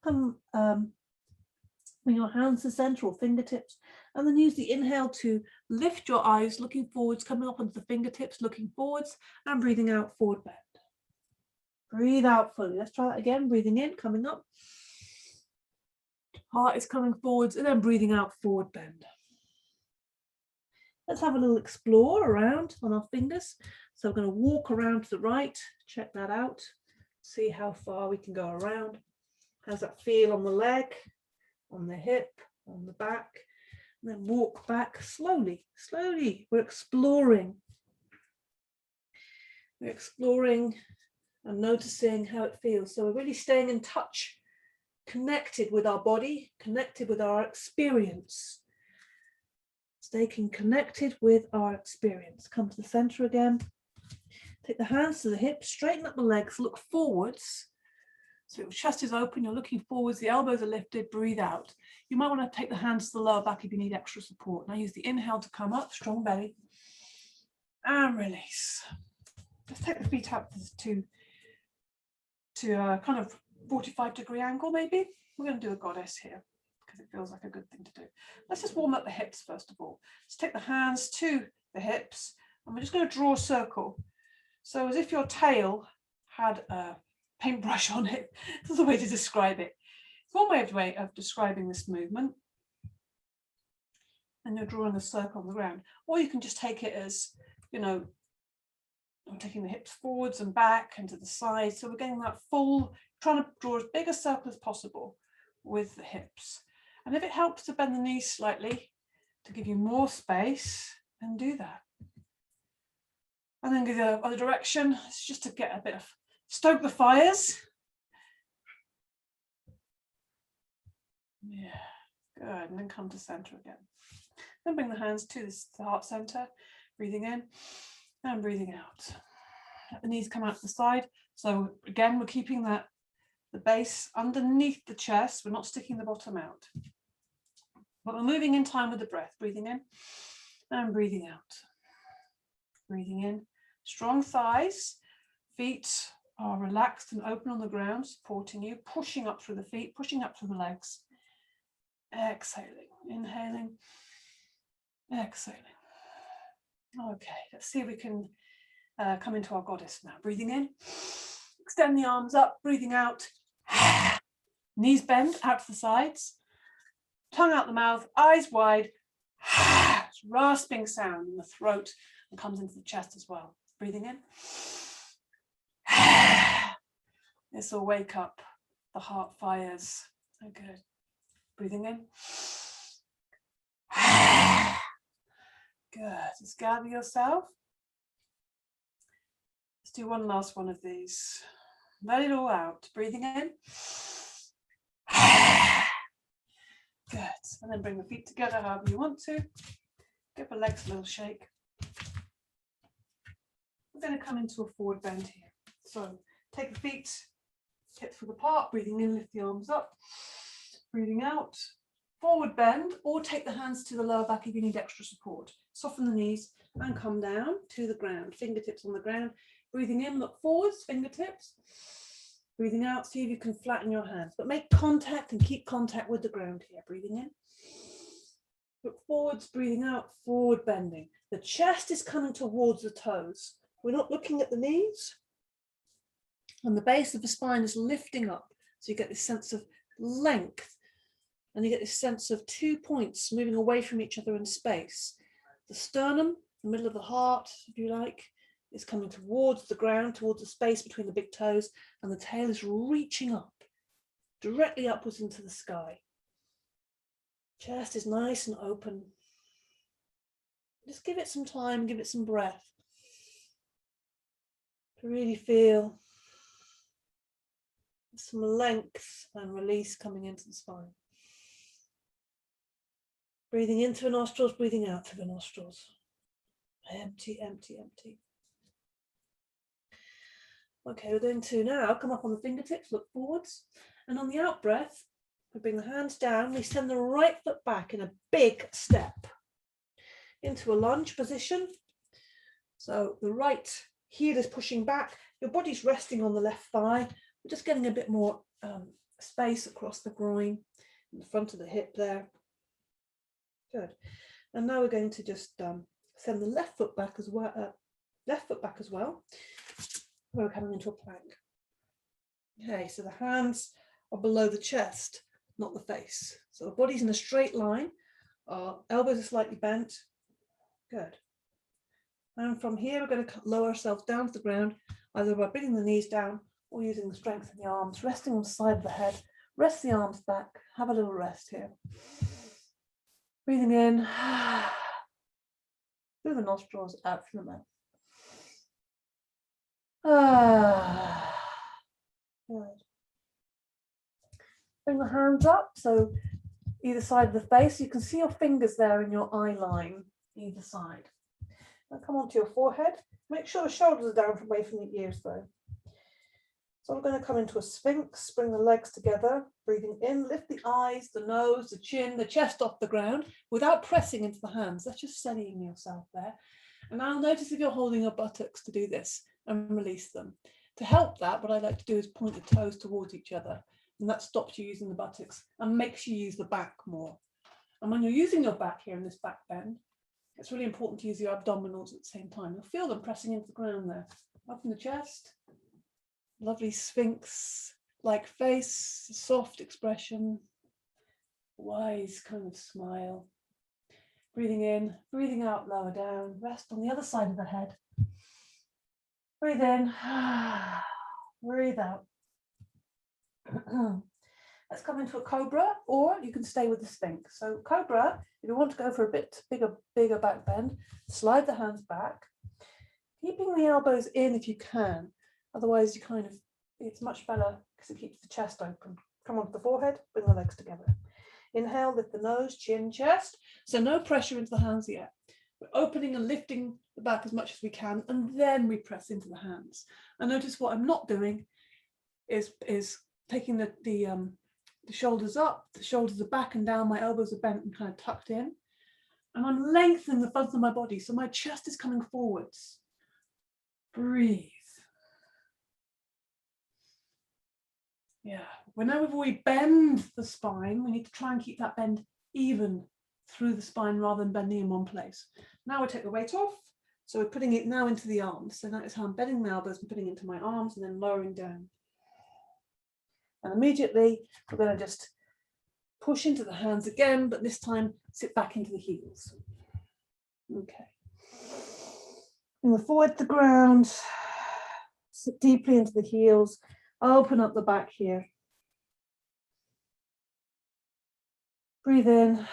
Come bring your hands to center or fingertips And then use the inhale to lift your eyes, looking forwards, coming up onto the fingertips, looking forwards, and breathing out, forward bend. Breathe out fully. Let's try that again. Breathing in, coming up. Heart is coming forwards, and then breathing out, forward bend. Let's have a little explore around on our fingers. So we're going to walk around to the right, check that out, see how far we can go around. How's that feel on the leg, on the hip, on the back? And then walk back slowly, slowly. We're exploring. We're exploring and noticing how it feels. So we're really staying in touch, connected with our body, connected with our experience. Staying connected with our experience. Come to the center again. Take the hands to the hips, straighten up the legs, look forwards. So your chest is open, you're looking forwards, the elbows are lifted, breathe out. You might want to take the hands to the lower back if you need extra support. Now use the inhale to come up, strong belly, and release. Just take the feet up to a kind of 45-degree angle maybe. We're going to do a goddess here because it feels like a good thing to do. Let's just warm up the hips first of all. Let's take the hands to the hips and we're just going to draw a circle. So as if your tail had a paintbrush on it. That's a way to describe it. It's one way of describing this movement. And you're drawing a circle on the ground. Or you can just take it as, you know, I'm taking the hips forwards and back and to the side. So we're getting that full, trying to draw as big a circle as possible with the hips. And if it helps to bend the knees slightly to give you more space, then do that. And then go the other direction. It's just to get a bit of stoke the fires. Yeah, good. And then come to center again. Then bring the hands to the heart center, breathing in and breathing out. Let the knees come out to the side. So again, we're keeping the base underneath the chest. We're not sticking the bottom out. But we're moving in time with the breath, breathing in and breathing out. Breathing in, strong thighs, feet are relaxed and open on the ground, supporting you, pushing up through the feet, pushing up through the legs. Exhaling, inhaling, exhaling. Okay, let's see if we can come into our goddess now. Breathing in, extend the arms up, breathing out. Knees bend out to the sides, tongue out the mouth, eyes wide. Rasping sound in the throat and comes into the chest as well. Breathing in. This will wake up the heart fires. Okay. Breathing in. Good. Just gather yourself. Let's do one last one of these. Let it all out. Breathing in. Good. And then bring the feet together however you want to. Give the legs a little shake. We're going to come into a forward bend here. So take the feet, hips width apart, breathing in, lift the arms up, breathing out, forward bend, or take the hands to the lower back if you need extra support. Soften the knees and come down to the ground, fingertips on the ground. Breathing in, look forwards, fingertips. Breathing out, see if you can flatten your hands, but make contact and keep contact with the ground here. Breathing in. Look forwards, breathing out, forward bending. The chest is coming towards the toes. We're not looking at the knees. And the base of the spine is lifting up. So you get this sense of length. And you get this sense of 2 points moving away from each other in space. The sternum, the middle of the heart, if you like, is coming towards the ground, towards the space between the big toes. And the tail is reaching up, directly upwards into the sky. Chest is nice and open. Just give it some time, give it some breath to really feel some length and release coming into the spine. Breathing in through the nostrils, breathing out through the nostrils. Empty, empty, empty. Okay, we're going to now come up on the fingertips, look forwards, and on the out breath, we bring the hands down, we send the right foot back in a big step into a lunge position. So the right heel is pushing back, your body's resting on the left thigh. We're just getting a bit more space across the groin, in the front of the hip there. Good. And now we're going to just send the left foot back as well. We're coming into a plank. Okay, so the hands are below the chest, not the face. So the body's in a straight line. Our elbows are slightly bent. Good. And from here, we're going to lower ourselves down to the ground, either by bringing the knees down or using the strength in the arms, resting on the side of the head. Rest the arms back. Have a little rest here. Breathing in through the nostrils, out through the mouth. Good. Bring the hands up, so either side of the face. You can see your fingers there in your eye line, either side. Now come onto your forehead. Make sure the shoulders are down away from the ears though. So we're going to come into a sphinx, bring the legs together, breathing in, lift the eyes, the nose, the chin, the chest off the ground without pressing into the hands. That's just steadying yourself there. And now notice if you're holding your buttocks to do this and release them. To help that, what I like to do is point the toes towards each other, and that stops you using the buttocks and makes you use the back more. And when you're using your back here in this back bend, it's really important to use your abdominals at the same time. You'll feel them pressing into the ground there. Up in the chest, lovely sphinx-like face, soft expression, wise kind of smile. Breathing in, breathing out, lower down, rest on the other side of the head. Breathe in, breathe out. Let's come into a cobra, or you can stay with the sphinx. So cobra, if you want to go for a bit bigger back bend, slide the hands back, keeping the elbows in if you can. Otherwise, it's much better because it keeps the chest open. Come onto the forehead, bring the legs together. Inhale, lift the nose, chin, chest. So no pressure into the hands yet. We're opening and lifting the back as much as we can, and then we press into the hands. And notice what I'm not doing is taking the shoulders up, the shoulders are back and down, my elbows are bent and kind of tucked in. And I'm lengthening the front of my body, so my chest is coming forwards. Breathe. Yeah, whenever we bend the spine, we need to try and keep that bend even through the spine rather than bending in one place. Now we take the weight off, so we're putting it now into the arms. So that is how I'm bending my elbows and putting it into my arms and then lowering down. And immediately we're going to just push into the hands again, but this time sit back into the heels. Okay. Bring the forward to the ground, sit deeply into the heels, open up the back here. Breathe in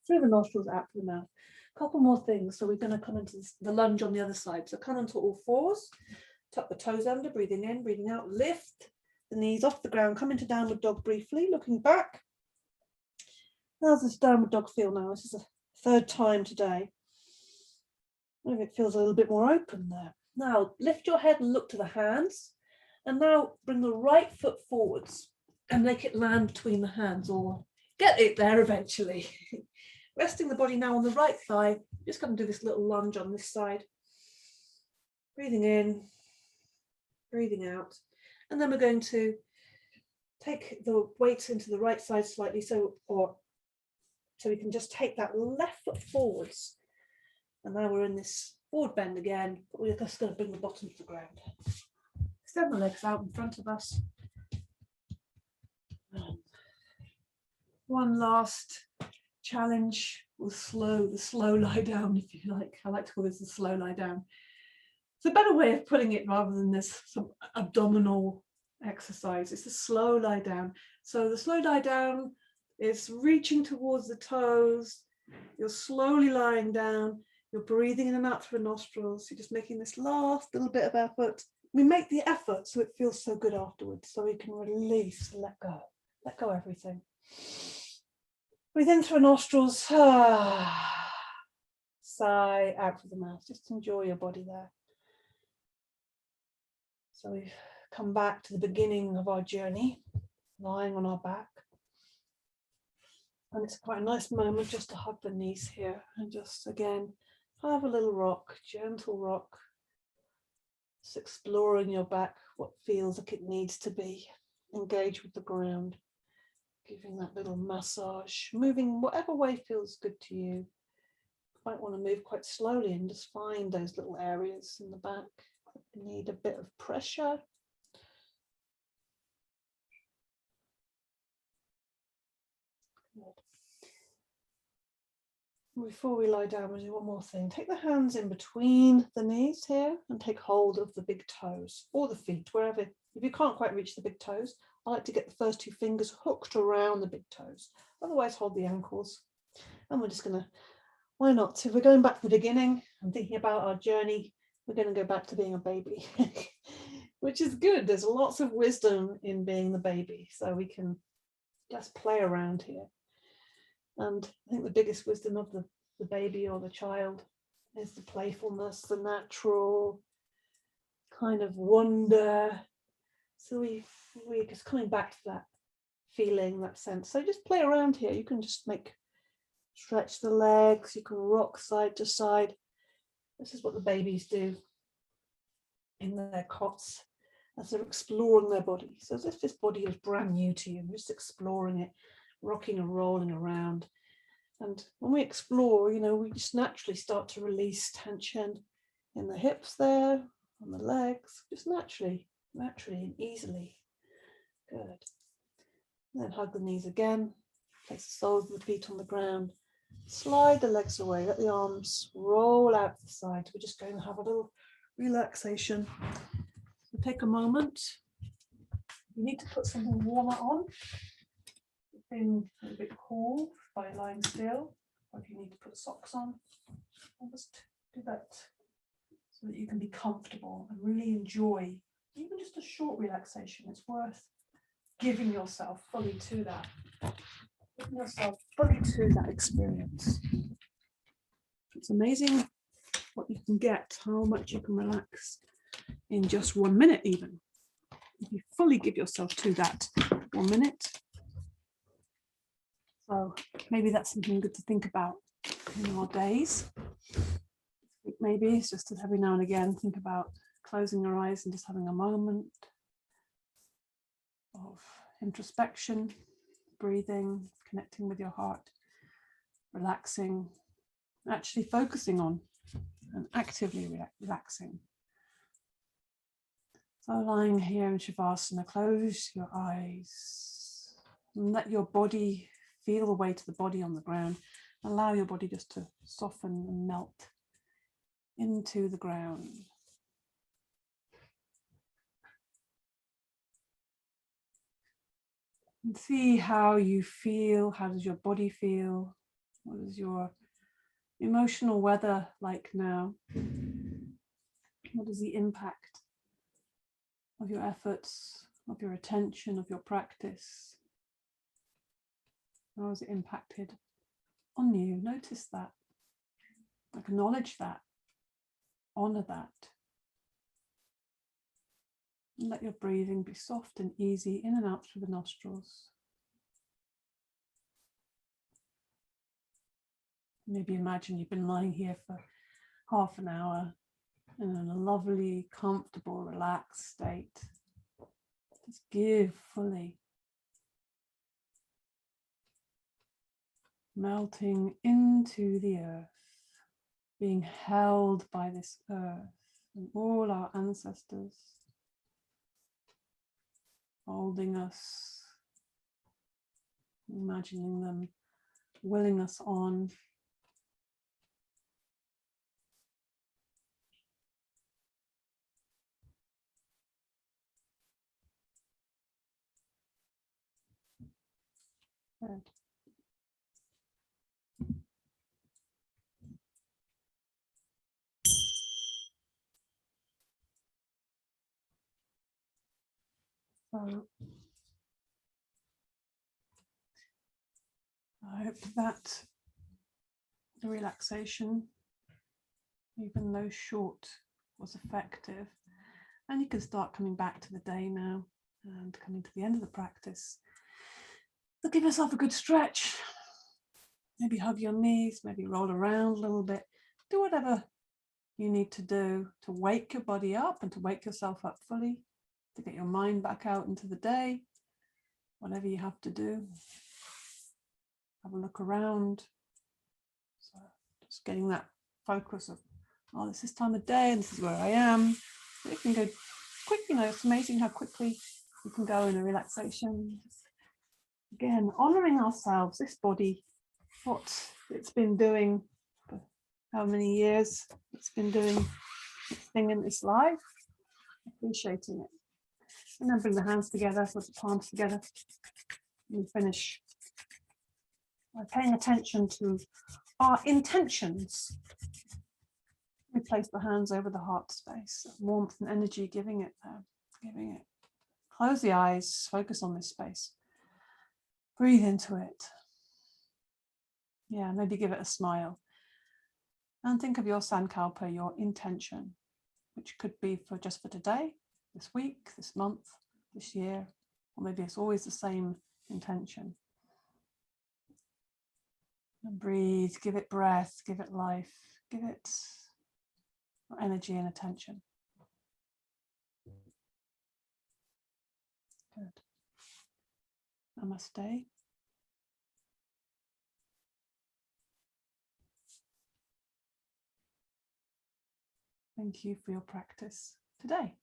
through the nostrils, out through the mouth. A couple more things. So we're going to come into the lunge on the other side. So come onto all fours, tuck the toes under, breathing in, breathing out, lift the knees off the ground, come into downward dog briefly, looking back. How's this downward dog feel now? This is the third time today. Maybe it feels a little bit more open there. Now lift your head and look to the hands. And now bring the right foot forwards and make it land between the hands, or get it there eventually. Resting the body now on the right thigh. Just going to do this little lunge on this side. Breathing in, breathing out. And then we're going to take the weight into the right side slightly, so we can just take that left foot forwards. And now we're in this forward bend again, but we're just going to bring the bottom to the ground. Extend the legs out in front of us. One last challenge with the slow lie down, if you like. I like to call this the slow lie down. It's a better way of putting it rather than this some abdominal exercise. It's a slow lie down. So the slow lie down is reaching towards the toes. You're slowly lying down. You're breathing in and out through the nostrils. You're just making this last little bit of effort. We make the effort so it feels so good afterwards, so we can release, let go everything. Breathe in through the nostrils, sigh out through the mouth. Just enjoy your body there. So we've come back to the beginning of our journey, lying on our back. And it's quite a nice moment just to hug the knees here and just again have a little rock, gentle rock. Just exploring your back, what feels like it needs to be. Engage with the ground. Giving that little massage, moving whatever way feels good to you. You might want to move quite slowly and just find those little areas in the back that need a bit of pressure. Good. Before we lie down, we'll do one more thing. Take the hands in between the knees here and take hold of the big toes or the feet, wherever. If you can't quite reach the big toes, I like to get the first two fingers hooked around the big toes. Otherwise, hold the ankles. And we're just going to, why not? If we're going back to the beginning and thinking about our journey, we're going to go back to being a baby, which is good. There's lots of wisdom in being the baby, so we can just play around here. And I think the biggest wisdom of the baby or the child is the playfulness, the natural kind of wonder. So we're just coming back to that feeling, that sense. So just play around here. You can just stretch the legs, you can rock side to side. This is what the babies do in their cots as they're exploring their body. So as if this body is brand new to you, just exploring it, rocking and rolling around. And when we explore, we just naturally start to release tension in the hips there, on the legs, just naturally and easily. Good. And then hug the knees again, place the soles of the feet on the ground, slide the legs away, let the arms roll out to the side. We're just going to have a little relaxation. So take a moment. You need to put something warmer on. Feeling a little bit cool by lying still, or if you need to put socks on, I'll just do that so that you can be comfortable and really enjoy even just a short relaxation. It's worth giving yourself fully to that. Giving yourself fully to that experience. It's amazing what you can get, how much you can relax in just 1 minute even. If you fully give yourself to that 1 minute. So maybe that's something good to think about in our days. Maybe it's just that every now and again think about closing your eyes and just having a moment of introspection, breathing, connecting with your heart, relaxing, actually focusing on and actively relaxing. So lying here in Shavasana, close your eyes and let your body feel the weight of the body on the ground. Allow your body just to soften and melt into the ground. And see how you feel. How does your body feel? What is your emotional weather like now? What is the impact of your efforts, of your attention, of your practice? How has it impacted on you? Notice that. Acknowledge that. Honor that. And let your breathing be soft and easy in and out through the nostrils. Maybe imagine you've been lying here for half an hour in a lovely, comfortable, relaxed state. Just give fully. Melting into the earth, being held by this earth and all our ancestors holding us, imagining them willing us on. Good. So I hope that the relaxation, even though short, was effective. And you can start coming back to the day now and coming to the end of the practice. So give yourself a good stretch. Maybe hug your knees, maybe roll around a little bit. Do whatever you need to do to wake your body up and to wake yourself up fully, to get your mind back out into the day, whatever you have to do. Have a look around. So just getting that focus of, oh, this is time of day and this is where I am. It can go quick, you know, it's amazing how quickly you can go in a relaxation. Again, honoring ourselves, this body, what it's been doing for how many years it's been doing its thing in its life, appreciating it. And then bring the hands together, put the palms together, and finish by paying attention to our intentions. We place the hands over the heart space, warmth and energy, giving it there, giving it. Close the eyes, focus on this space. Breathe into it. Yeah, maybe give it a smile. And think of your Sankalpa, your intention, which could be for just for today, this week, this month, this year, or maybe it's always the same intention. And breathe, give it breath, give it life, give it energy and attention. Good. Namaste. Thank you for your practice today.